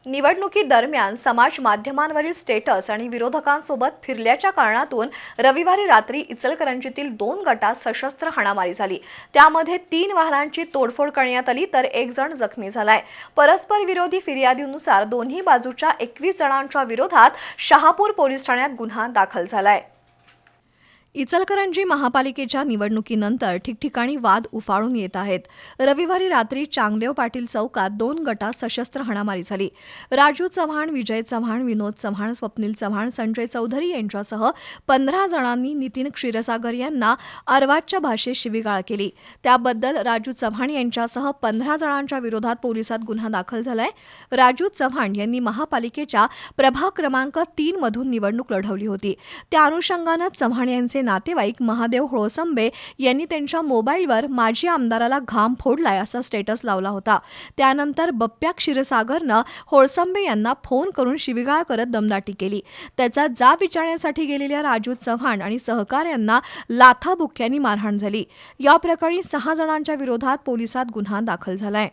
निवडणुकीदरम्यान समाज माध्यमांवरील स्टेटस आणि विरोधकांसोबत फिरल्याच्या कारणातून रविवारी रात्री इचलकरंजीतील 2 गटात सशस्त्र हाणामारी झाली। त्यामध्ये 3 वाहनांची तोडफोड करण्यात आली तर 1 जण जखमी झालाय। परस्पर विरोधी फिर्यादीनुसार दोन्ही बाजूच्या 21 जणांच्या विरोधात शहापूर पोलीस ठाण्यात गुन्हा दाखल झालाय। इचलकरंजी महापालिकेच्या निवडणुकीनंतर ठिकठिकाणी वाद उफाळून येत आहेत। रविवारी रात्री चांगदेव पाटील चौकात 2 गटात सशस्त्र हाणामारी झाली। राजू चव्हाण, विजय चव्हाण, विनोद चव्हाण, स्वप्नील चव्हाण, संजय चौधरी यांच्यासह 15 जणांनी नितीन क्षीरसागर यांना अर्वाच्य भाषेत शिवीगाळ केली। त्याबद्दल राजू चव्हाण यांच्यासह 15 जणांच्या विरोधात पोलिसात गुन्हा दाखल झालाय। राजू चव्हाण यांनी महापालिकेच्या प्रभाग क्रमांक 3 मधून निवडणूक लढवली होती। त्या अनुषंगाने चव्हाण यांचे नातेवाईक महादेव होळसंबे यांनी त्यांच्या मोबाईलवर माजी आमदाराला घाम फोडलाय असा स्टेटस लावला होता। त्यानंतर बप्प्या क्षीरसागरनं होळसंबे यांना फोन करून शिवीगाळ करत दमदाटी केली। त्याचा जाब विचारण्यासाठी गेलेल्या राजू चव्हाण आणि सहकाऱ्यांना लाथाबुक्क्यांनी मारहाण झाली। या प्रकरणी 6 जणांच्या विरोधात पोलिसात गुन्हा दाखल झालाय।